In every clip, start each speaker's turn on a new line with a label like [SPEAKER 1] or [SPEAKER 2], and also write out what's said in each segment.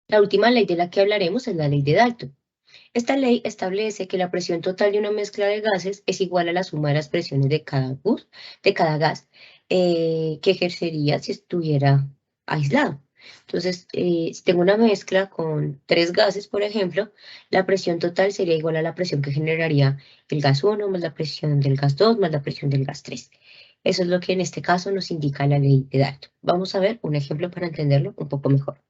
[SPEAKER 1] La última ley de la que hablaremos es la ley de Dalton. Esta ley establece que la presión total de una mezcla de gases es igual a la suma de las presiones de cada gas que ejercería si estuviera aislado. Entonces, si tengo una mezcla con 3 gases, por ejemplo, la presión total sería igual a la presión que generaría el gas 1 más la presión del gas 2 más la presión del gas 3. Eso es lo que en este caso nos indica la ley de Dalton. Vamos a ver un ejemplo para entenderlo un poco mejor.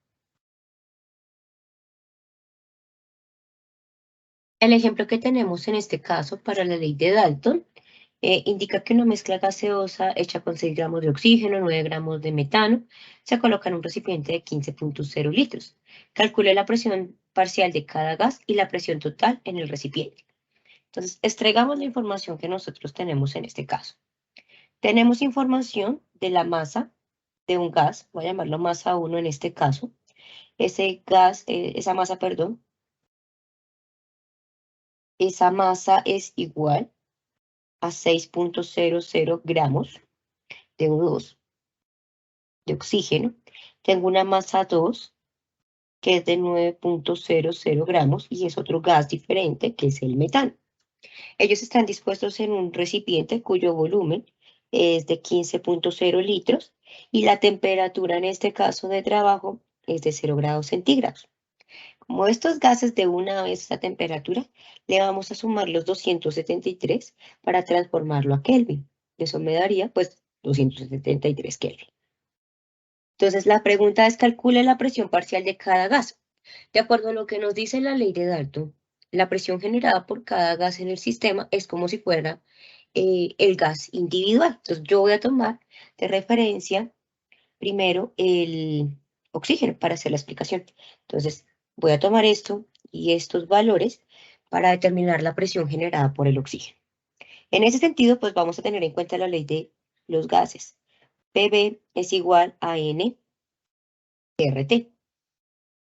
[SPEAKER 1] El ejemplo que tenemos en este caso para la ley de Dalton indica que una mezcla gaseosa hecha con 6 gramos de oxígeno, 9 gramos de metano, se coloca en un recipiente de 15.0 litros. Calcule la presión parcial de cada gas y la presión total en el recipiente. Entonces, extraigamos la información que nosotros tenemos en este caso. Tenemos información de la masa de un gas, voy a llamarlo masa 1 en este caso. Esa masa es igual a 6.00 gramos de O2 de oxígeno. Tengo una masa 2 que es de 9.00 gramos y es otro gas diferente que es el metano. Ellos están dispuestos en un recipiente cuyo volumen es de 15.0 litros y la temperatura en este caso de trabajo es de 0 grados centígrados. Como estos gases de una vez esta temperatura, le vamos a sumar los 273 para transformarlo a Kelvin. Eso me daría pues 273 Kelvin. Entonces la pregunta es calcule la presión parcial de cada gas. De acuerdo a lo que nos dice la ley de Dalton, la presión generada por cada gas en el sistema es como si fuera el gas individual. Entonces yo voy a tomar de referencia primero el oxígeno para hacer la explicación. Entonces voy a tomar esto y estos valores para determinar la presión generada por el oxígeno. En ese sentido, pues vamos a tener en cuenta la ley de los gases. PV es igual a N RT.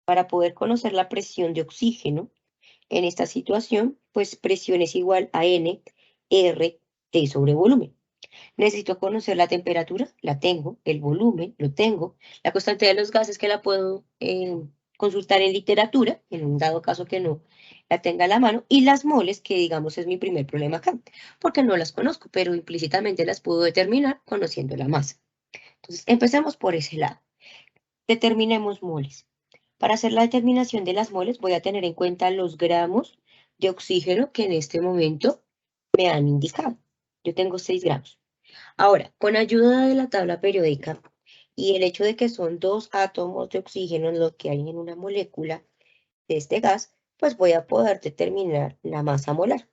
[SPEAKER 1] Para poder conocer la presión de oxígeno en esta situación, pues presión es igual a N RT sobre volumen. Necesito conocer la temperatura, la tengo, el volumen, lo tengo, la constante de los gases que la puedo consultar en literatura, en un dado caso que no la tenga a la mano, y las moles, que digamos es mi primer problema acá, porque no las conozco, pero implícitamente las puedo determinar conociendo la masa. Entonces, empecemos por ese lado. Determinemos moles. Para hacer la determinación de las moles voy a tener en cuenta los gramos de oxígeno que en este momento me han indicado. Yo tengo 6 gramos. Ahora, con ayuda de la tabla periódica y el hecho de que son 2 átomos de oxígeno lo que hay en una molécula de este gas, pues voy a poder determinar la masa molar.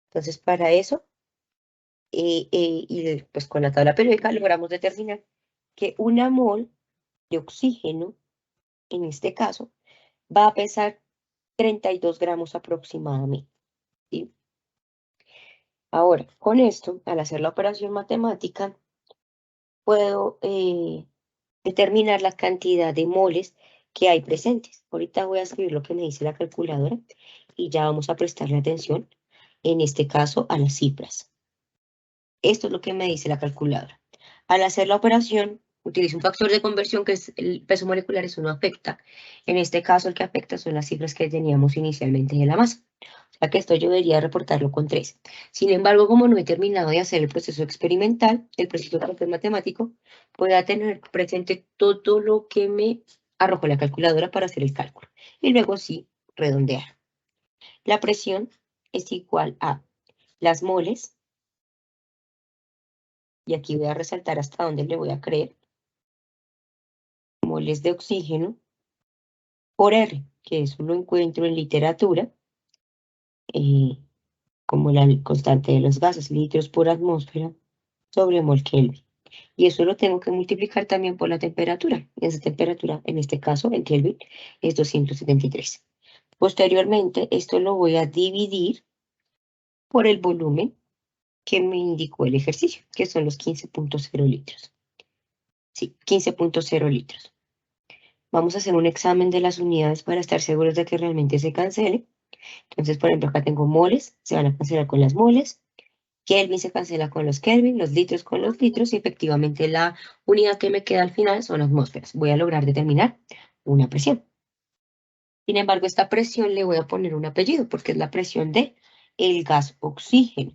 [SPEAKER 1] Entonces, para eso, y pues con la tabla periódica logramos determinar que una mol de oxígeno, en este caso, va a pesar 32 gramos aproximadamente, ¿sí? Ahora, con esto, al hacer la operación matemática, puedo determinar la cantidad de moles que hay presentes. Ahorita voy a escribir lo que me dice la calculadora y ya vamos a prestarle atención, en este caso, a las cifras. Esto es lo que me dice la calculadora. Al hacer la operación, utilizo un factor de conversión que es el peso molecular, eso no afecta. En este caso, el que afecta son las cifras que teníamos inicialmente de la masa. O sea que esto yo debería reportarlo con 3. Sin embargo, como no he terminado de hacer el proceso experimental, el proceso matemático, voy a tener presente todo lo que me arrojó la calculadora para hacer el cálculo. Y luego sí, redondear. La presión es igual a las moles, y aquí voy a resaltar hasta dónde le voy a creer, moles de oxígeno por R, que eso lo encuentro en literatura, eh, como la constante de los gases, litros por atmósfera sobre mol Kelvin. Y eso lo tengo que multiplicar también por la temperatura. Esa temperatura, en este caso, en Kelvin, es 273. Posteriormente, esto lo voy a dividir por el volumen que me indicó el ejercicio, que son los 15.0 litros. Sí, 15.0 litros. Vamos a hacer un examen de las unidades para estar seguros de que realmente se cancele. Entonces, por ejemplo, acá tengo moles, se van a cancelar con las moles. Kelvin se cancela con los Kelvin, los litros con los litros, y efectivamente la unidad que me queda al final son atmósferas. Voy a lograr determinar una presión. Sin embargo, esta presión le voy a poner un apellido porque es la presión de el gas oxígeno.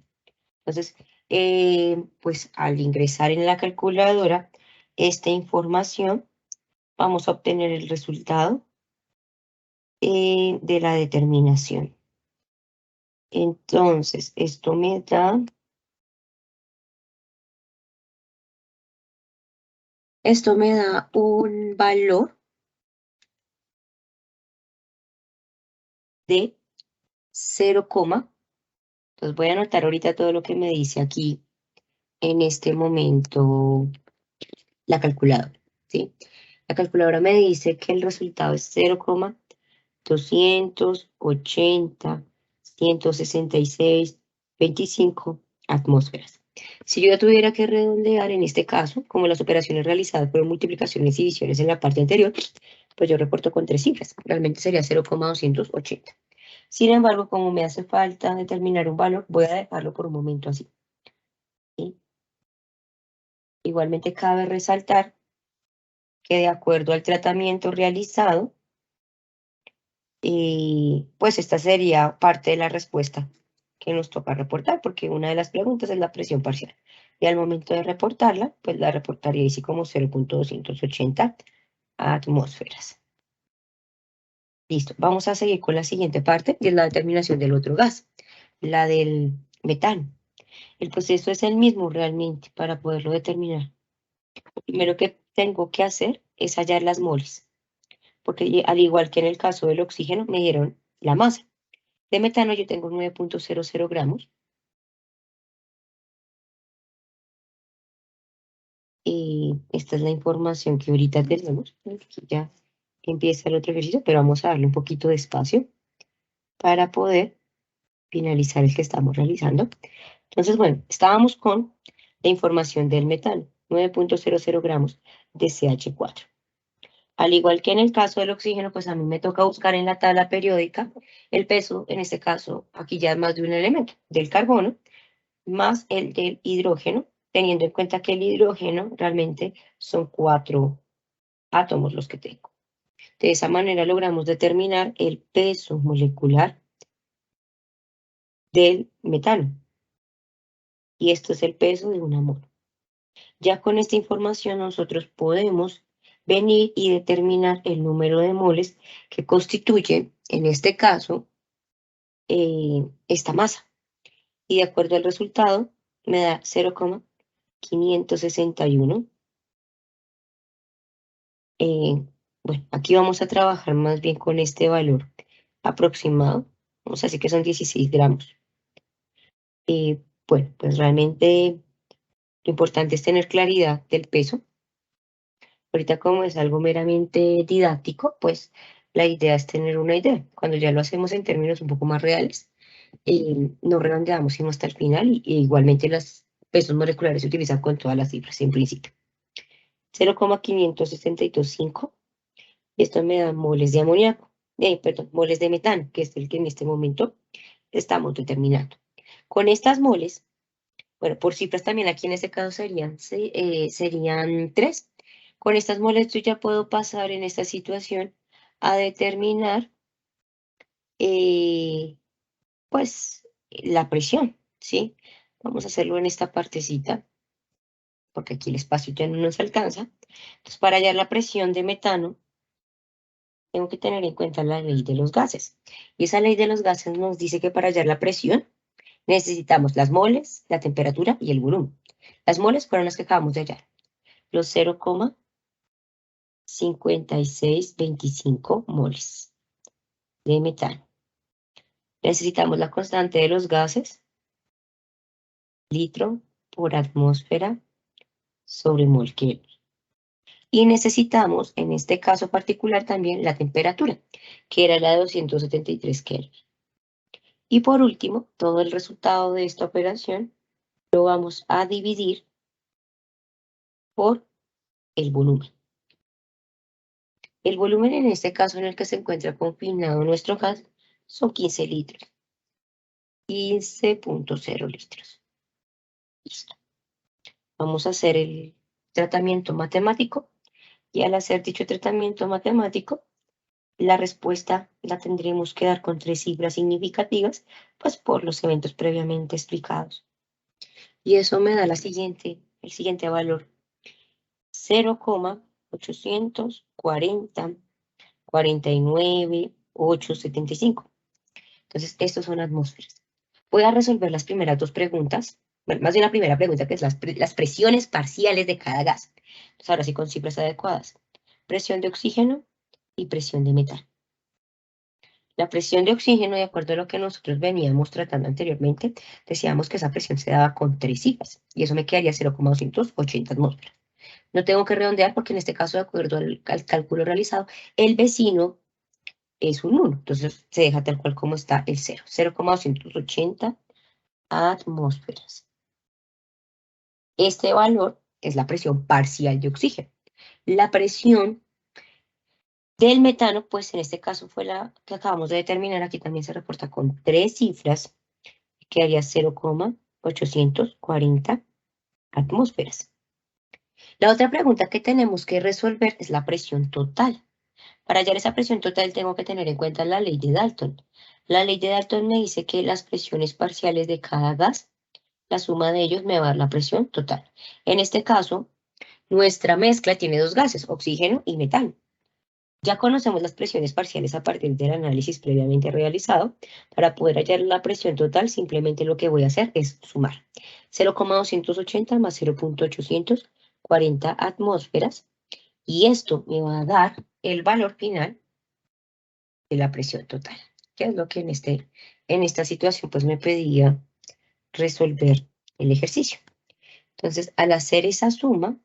[SPEAKER 1] Entonces, pues al ingresar en la calculadora esta información, vamos a obtener el resultado de la determinación. Entonces, esto me da un valor de 0, entonces voy a anotar ahorita todo lo que me dice aquí en este momento la calculadora, ¿sí? La calculadora me dice que el resultado es 0,280, 166, 25 atmósferas. Si yo ya tuviera que redondear en este caso, como las operaciones realizadas fueron multiplicaciones y divisiones en la parte anterior, pues yo reporto con 3 cifras. Realmente sería 0,280. Sin embargo, como me hace falta determinar un valor, voy a dejarlo por un momento así, ¿sí? Igualmente cabe resaltar que de acuerdo al tratamiento realizado, pues esta sería parte de la respuesta que nos toca reportar, porque una de las preguntas es la presión parcial. Y al momento de reportarla, pues la reportaría así como 0,280 atmósferas. Listo, vamos a seguir con la siguiente parte, que es la determinación del otro gas, la del metano. El proceso es el mismo realmente para poderlo determinar. Lo primero que tengo que hacer es hallar las moles, porque al igual que en el caso del oxígeno, me dieron la masa. De metano yo tengo 9,00 gramos. Y esta es la información que ahorita tenemos. Aquí ya empieza el otro ejercicio, pero vamos a darle un poquito de espacio para poder finalizar el que estamos realizando. Entonces, bueno, estábamos con la información del metano, 9,00 gramos de CH4. Al igual que en el caso del oxígeno, pues a mí me toca buscar en la tabla periódica el peso, en este caso, aquí ya es más de un elemento, del carbono, más el del hidrógeno, teniendo en cuenta que el hidrógeno realmente son 4 átomos los que tengo. De esa manera logramos determinar el peso molecular del metano. Y esto es el peso de una mol. Ya con esta información nosotros podemos venir y determinar el número de moles que constituyen, en este caso, esta masa. Y de acuerdo al resultado, me da 0,561. Bueno, aquí vamos a trabajar más bien con este valor aproximado. Vamos a decir que son 16 gramos. Bueno, pues realmente lo importante es tener claridad del peso. Ahorita como es algo meramente didáctico, pues la idea es tener una idea. Cuando ya lo hacemos en términos un poco más reales, no redondeamos sino hasta el final y igualmente los pesos moleculares se utilizan con todas las cifras en principio. 0,5625. Esto me da moles de amoníaco, perdón, moles de metano, que es el que en este momento estamos determinando. Con estas moles, bueno, por cifras también aquí en este caso serían 3. Con estas moles yo ya puedo pasar en esta situación a determinar, pues, la presión, ¿sí? Vamos a hacerlo en esta partecita, porque aquí el espacio ya no nos alcanza. Entonces, para hallar la presión de metano, tengo que tener en cuenta la ley de los gases. Y esa ley de los gases nos dice que para hallar la presión necesitamos las moles, la temperatura y el volumen. Las moles fueron las que acabamos de hallar. Los 0,5625 moles de metano. Necesitamos la constante de los gases, litro por atmósfera sobre mol Kelvin. Y necesitamos, en este caso particular, también la temperatura, que era la de 273 Kelvin. Y por último, todo el resultado de esta operación lo vamos a dividir por el volumen. El volumen en este caso en el que se encuentra confinado nuestro gas son 15 litros. 15,0 litros. Listo. Vamos a hacer el tratamiento matemático y al hacer dicho tratamiento matemático, la respuesta la tendremos que dar con 3 cifras significativas, pues por los eventos previamente explicados. Y eso me da el siguiente valor. 0,840,49,875. Entonces, estos son atmósferas. Voy a resolver las primeras dos preguntas. Bueno, más bien la primera pregunta, que es las presiones parciales de cada gas. Entonces, ahora sí con cifras adecuadas. Presión de oxígeno y presión de metal. La presión de oxígeno, de acuerdo a lo que nosotros veníamos tratando anteriormente, decíamos que esa presión se daba con 3 cifras, y eso me quedaría 0,280 atmósferas. No tengo que redondear porque en este caso, de acuerdo al cálculo realizado, el vecino es un 1, entonces se deja tal cual como está el 0, 0,280 atmósferas. Este valor es la presión parcial de oxígeno. La presión del metano, pues en este caso fue la que acabamos de determinar, aquí también se reporta con 3 cifras, que haría 0,840 atmósferas. La otra pregunta que tenemos que resolver es la presión total. Para hallar esa presión total tengo que tener en cuenta la ley de Dalton. La ley de Dalton me dice que las presiones parciales de cada gas, la suma de ellos me va a dar la presión total. En este caso, nuestra mezcla tiene 2 gases, oxígeno y metano. Ya conocemos las presiones parciales a partir del análisis previamente realizado. Para poder hallar la presión total, simplemente lo que voy a hacer es sumar 0,280 más 0,840 atmósferas, y esto me va a dar el valor final de la presión total, que es lo que en esta situación pues me pedía resolver el ejercicio. Entonces, al hacer esa suma,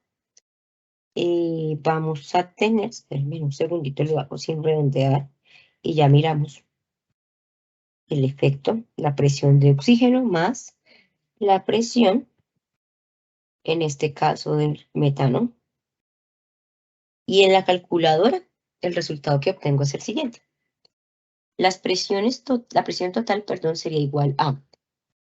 [SPEAKER 1] vamos a tener, espérenme un segundito, lo hago sin redondear, y ya miramos el efecto, la presión de oxígeno más la presión, en este caso del metano, y en la calculadora el resultado que obtengo es el siguiente. La presión total, perdón, sería igual a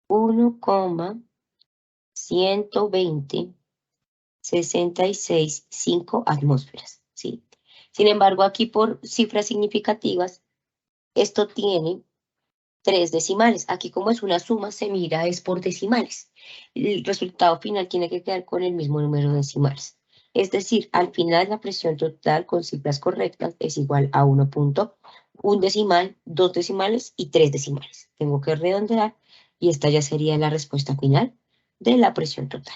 [SPEAKER 1] 1,120,66,5 atmósferas, ¿sí? Sin embargo, aquí por cifras significativas, esto tiene 3 decimales. Aquí como es una suma, se mira es por decimales. El resultado final tiene que quedar con el mismo número de decimales. Es decir, al final la presión total con cifras correctas es igual a 1,1 decimal, 2 decimales y 3 decimales. Tengo que redondear y esta ya sería la respuesta final de la presión total.